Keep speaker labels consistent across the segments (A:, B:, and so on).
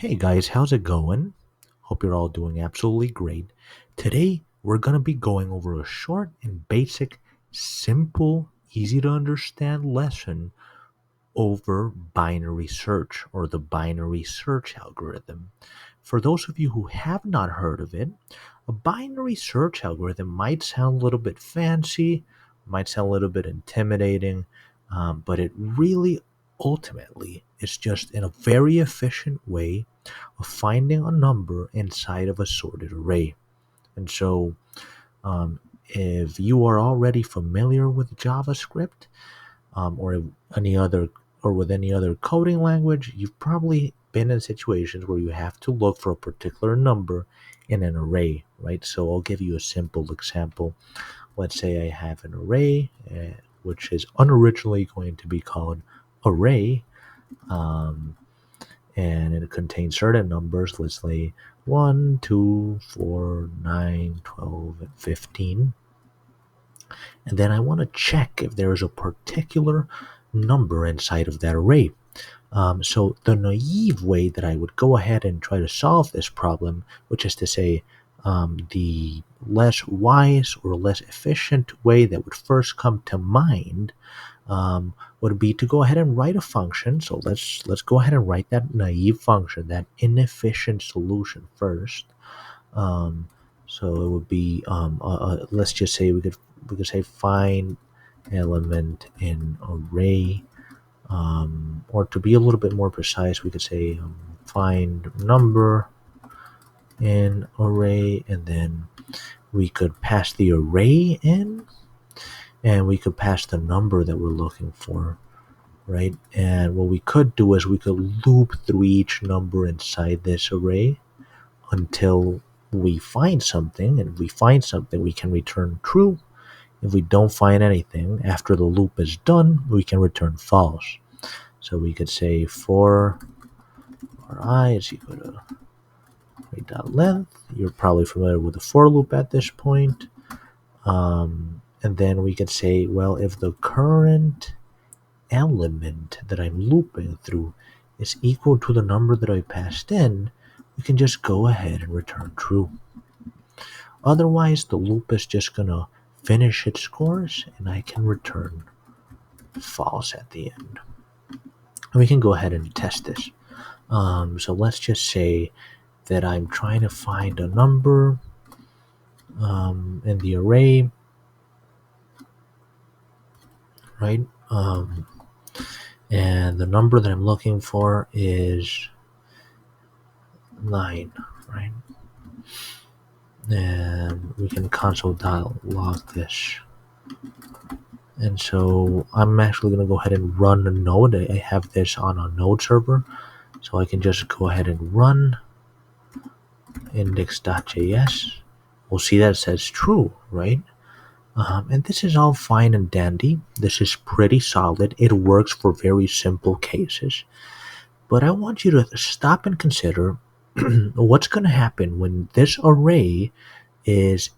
A: Hey guys, how's it going? Hope you're all doing absolutely great. Today, we're going to be going over a short and basic, simple, easy to understand lesson over binary search or the binary search algorithm. For those of you who have not heard of it, a binary search algorithm might sound a little bit fancy, might sound a little bit intimidating, but it really ultimately is just in a very efficient way of finding a number inside of a sorted array. And so, if you are already familiar with JavaScript, or any other or with any other coding language, you've probably been in situations where you have to look for a particular number in an array, right? So I'll give you a simple example. Let's say I have an array, which is unoriginally going to be called array, um, and it contains certain numbers. Let's say 1, 2, 4, 9, 12, and 15. And then I want to check if there is a particular number inside of that array. So the naive way that I would go ahead and try to solve this problem, which is to say, the less wise or less efficient way that would first come to mind, would be to go ahead and write a function. So let's go ahead and write that naive function, that inefficient solution first. Um, so it would be, let's just say we could say find element in array, or to be a little bit more precise, we could say find number in array, and then we could pass the array in, and we could pass the number that we're looking for, right? And what we could do is we could loop through each number inside this array until we find something, and if we find something, we can return true. If we don't find anything after the loop is done, we can return false. So we could say for I is equal to array.length. You're probably familiar with the for loop at this point. And then we could say, well, if the current element that I'm looping through is equal to the number that I passed in, we can just go ahead and return true. Otherwise, the loop is just going to finish its course and I can return false at the end. And we can go ahead and test this. So let's just say that I'm trying to find a number in the array, right? And the number that I'm looking for is 9, right? And we can console.log this. And so I'm actually going to go ahead and run a node. I have this on a node server, so I can just go ahead and run index.js. We'll see that it says true, right? And this is all fine and dandy. This is pretty solid. It works for very simple cases. But I want you to stop and consider what's going to happen when this array is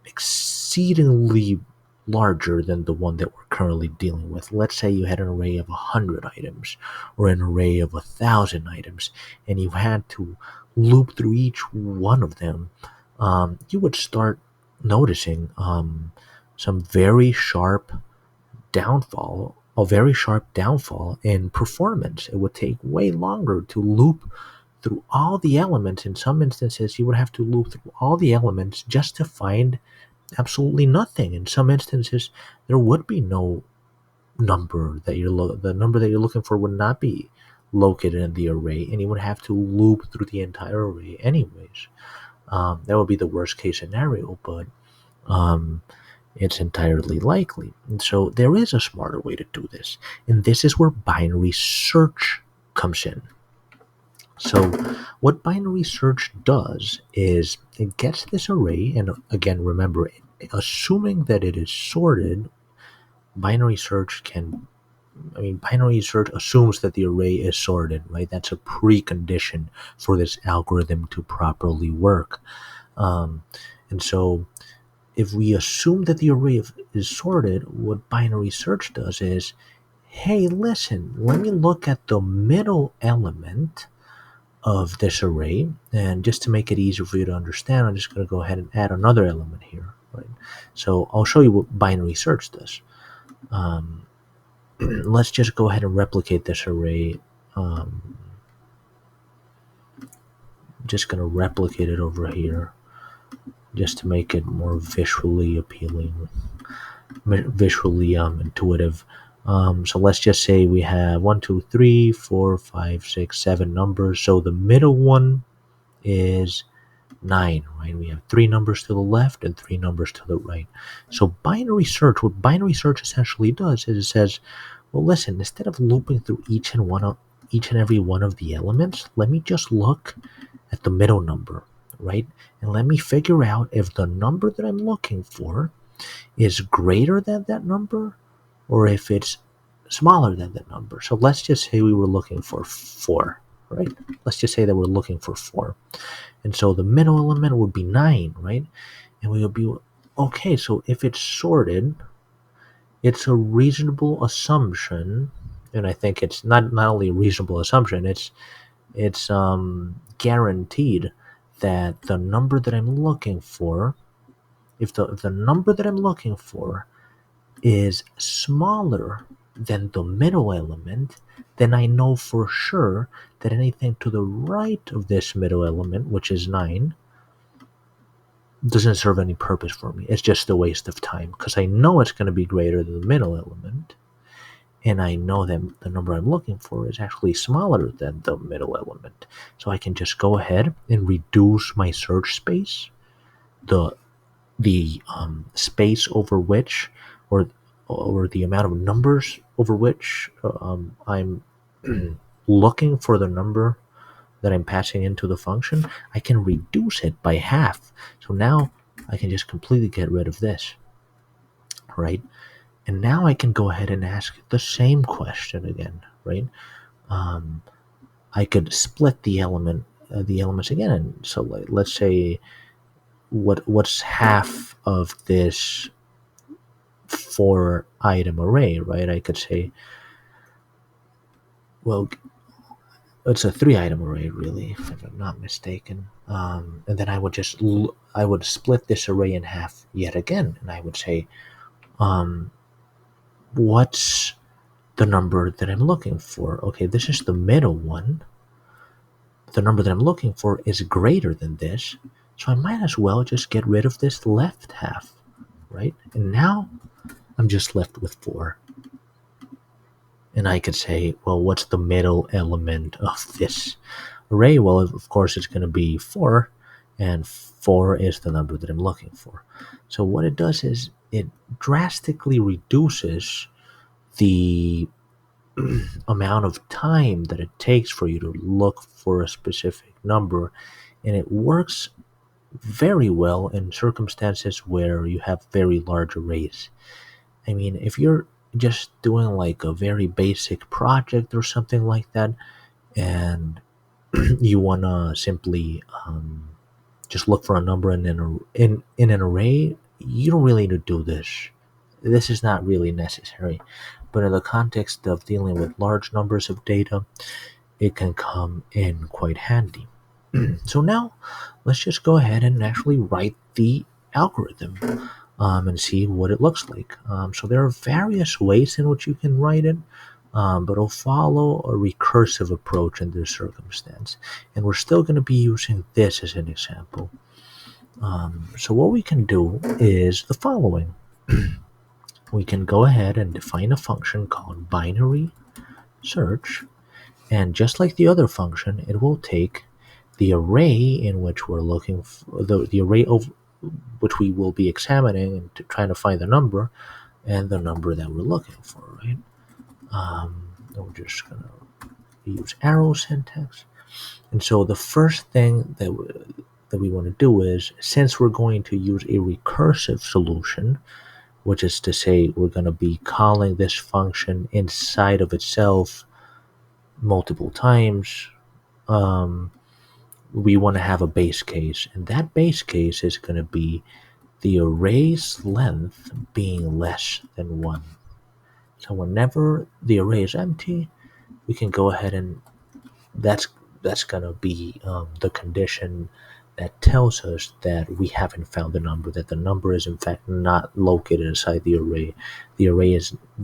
A: exceedingly larger than the one that we're currently dealing with. Let's say you had an array of 100 items or an array of 1,000 items, and you had to loop through each one of them. You would start noticing some very sharp downfall, a very sharp downfall in performance. It would take way longer to loop through all the elements. In some instances, you would have to loop through all the elements just to find absolutely nothing. In some instances, there would be no number that the number that you're looking for would not be located in the array, and you would have to loop through the entire array anyways. That would be the worst case scenario, but it's entirely likely. And so there is a smarter way to do this, and this is where binary search comes in. So what binary search does is it gets this array, and again, remember, assuming that it is sorted, binary search assumes that the array is sorted, right? That's a precondition for this algorithm to properly work. And so if we assume that the array is sorted, what binary search does is, hey, listen, let me look at the middle element of this array. And just to make it easier for you to understand, I'm just going to go ahead and add another element here, right? So I'll show you what binary search does. Let's just go ahead and replicate this array. Just going to replicate it over here just to make it more visually appealing, visually intuitive. So let's just say we have 1, 2, 3, 4, 5, 6, 7 numbers. So the middle one is 9, right? We have 3 numbers to the left and 3 numbers to the right. So binary search, what binary search essentially does is it says, well, listen, instead of looping through each and every one of the elements, let me just look at the middle number, right? And let me figure out if the number that I'm looking for is greater than that number or if it's smaller than that number. So let's just say we were looking for 4, right? Let's just say that we're looking for 4. And so the middle element would be 9, right? And we would be, okay, so if it's sorted, it's a reasonable assumption, and I think it's not only a reasonable assumption, it's guaranteed that the number that I'm looking for, if the number that I'm looking for is smaller than the middle element, then I know for sure that anything to the right of this middle element, which is 9, doesn't serve any purpose for me. It's just a waste of time because I know it's going to be greater than the middle element, and I know that the number I'm looking for is actually smaller than the middle element. So I can just go ahead and reduce my search space, the space over which, or the amount of numbers over which I'm looking for the number that I'm passing into the function. I can reduce it by half. So now I can just completely get rid of this, right? And now I can go ahead and ask the same question again, right? I could split the elements again. And so let's say what's half of this 4 item array, right? I could say, well, it's a 3 item array, really, if I'm not mistaken. And then I would split this array in half yet again, and I would say, what's the number that I'm looking for? Okay, this is the middle one. The number that I'm looking for is greater than this, so I might as well just get rid of this left half, right? And now I'm just left with 4. And I could say, well, what's the middle element of this array? Well, of course, it's going to be 4, and 4 is the number that I'm looking for. So what it does is it drastically reduces the amount of time that it takes for you to look for a specific number, and it works very well in circumstances where you have very large arrays. I mean, if you're just doing like a very basic project or something like that, and you want to simply just look for a number in an array, you don't really need to do this. This is not really necessary. But in the context of dealing with large numbers of data, it can come in quite handy. So now let's just go ahead and actually write the algorithm and see what it looks like. So there are various ways in which you can write it, but I'll follow a recursive approach in this circumstance. And we're still going to be using this as an example. So what we can do is the following. We can go ahead and define a function called binary search, and just like the other function, it will take the array in which we're looking for, the array of which we will be examining and trying to find the number, and the number that we're looking for, right? We're just going to use arrow syntax. And so the first thing that we want to do is, since we're going to use a recursive solution, which is to say we're going to be calling this function inside of itself multiple times, we want to have a base case, and that base case is going to be the array's length being less than 1. So whenever the array is empty, we can go ahead and that's gonna be the condition that tells us that we haven't found the number, that the number is in fact not located inside the array. The array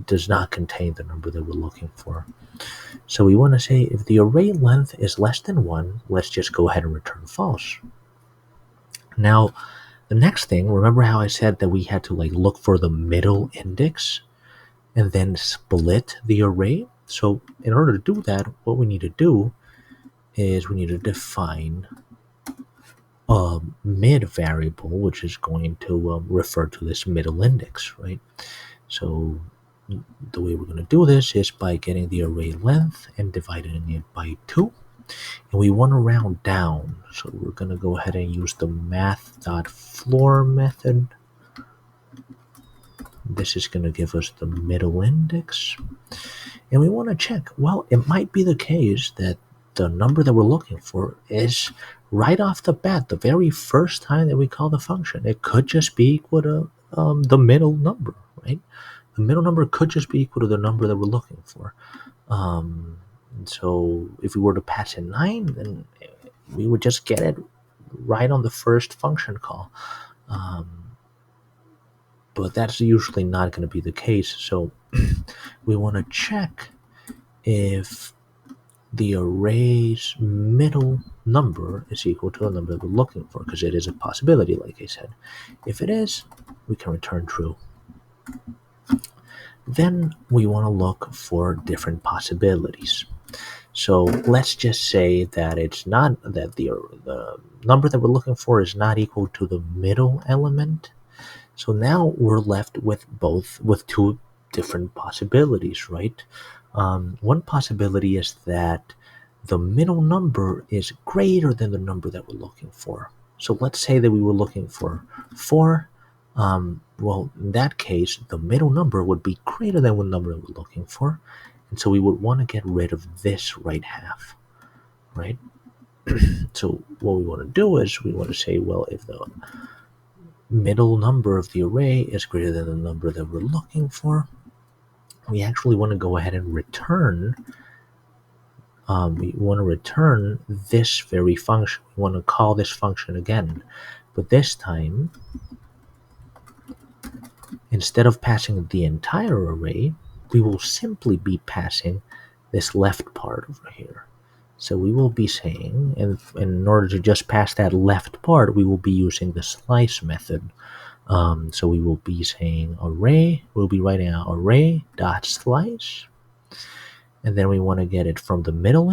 A: does not contain the number that we're looking for. So we want to say if the array length is less than 1, let's just go ahead and return false. Now, the next thing, remember how I said that we had to look for the middle index and then split the array? So in order to do that, what we need to do is we need to define a mid variable, which is going to refer to this middle index, right? So the way we're going to do this is by getting the array length and dividing it by 2. And we want to round down. So we're going to go ahead and use the math.floor method. This is going to give us the middle index. And we want to check, well, it might be the case that the number that we're looking for is right off the bat, the very first time that we call the function. It could just be equal to the middle number, right? The middle number could just be equal to the number that we're looking for. So if we were to pass in 9, then we would just get it right on the first function call. But that's usually not going to be the case. So we want to check if the array's middle number is equal to the number that we're looking for, because it is a possibility, like I said. If it is, we can return true. Then we want to look for different possibilities. So let's just say that it's not that the number that we're looking for is not equal to the middle element. So now we're left with two different possibilities, right? One possibility is that the middle number is greater than the number that we're looking for. So let's say that we were looking for 4. Well, in that case, the middle number would be greater than the number that we're looking for. And so we would want to get rid of this right half, right? So what we want to do is we want to say, well, if the middle number of the array is greater than the number that we're looking for, we actually want to go ahead and return this very function. We want to call this function again, but this time, instead of passing the entire array, we will simply be passing this left part over here. So we will be saying, and in order to just pass that left part, we will be using the slice method. So we will be saying array, we'll be writing out array.slice, and then we want to get it from the middle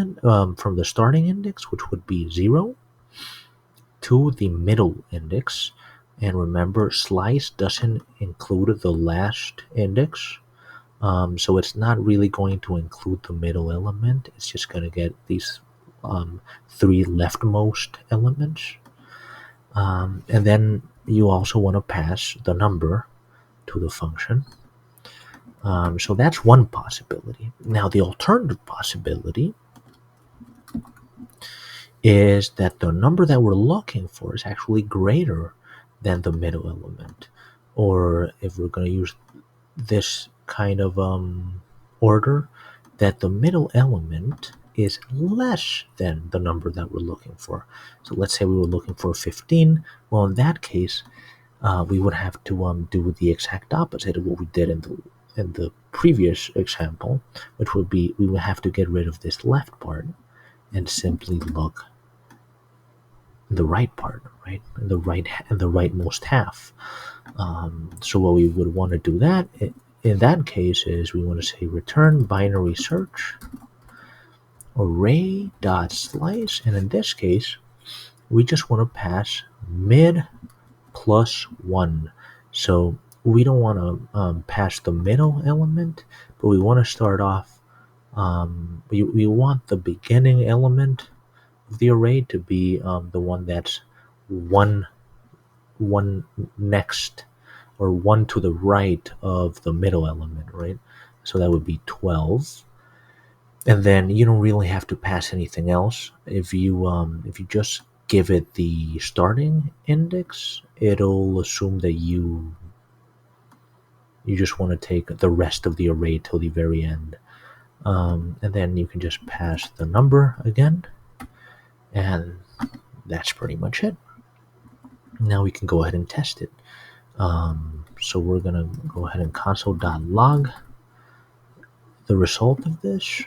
A: from the starting index, which would be 0, to the middle index. And remember, slice doesn't include the last index, so it's not really going to include the middle element. It's just going to get these 3 leftmost elements. And then you also want to pass the number to the function. So that's one possibility. Now, the alternative possibility is that the number that we're looking for is actually greater than the middle element. Or if we're going to use this kind of order, that the middle element is less than the number that we're looking for. So let's say we were looking for 15. Well, in that case, we would have to do the exact opposite of what we did in the previous example, which would be we would have to get rid of this left part and simply look the right part, right? And the rightmost half. So what we would want to do that in that case is we want to say return binary search array.slice, and in this case we just want to pass mid plus 1. So we don't want to pass the middle element, but we want to start off we want the beginning element of the array to be the one that's one next or one to the right of the middle element, right? So that would be 12. And then you don't really have to pass anything else. If you just give it the starting index, it'll assume that you just want to take the rest of the array till the very end. And then you can just pass the number again. And that's pretty much it. Now we can go ahead and test it. So we're going to go ahead and console.log the result of this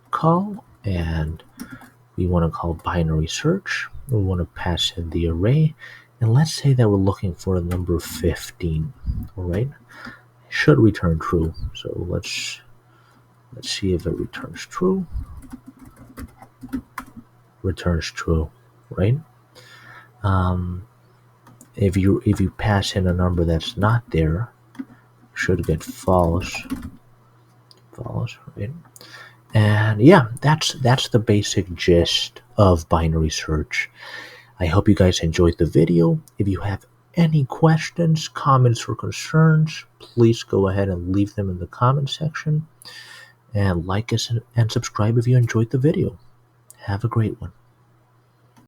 A: call, and we want to call binary search. We want to pass in the array, and let's say that we're looking for the number 15. All right, should return true. So let's see if it returns true. Returns true, right? If you pass in a number that's not there, should get false, right? And yeah, that's the basic gist of binary search. I hope you guys enjoyed the video. If you have any questions, comments, or concerns, please go ahead and leave them in the comment section. And like us and subscribe if you enjoyed the video. Have a great one.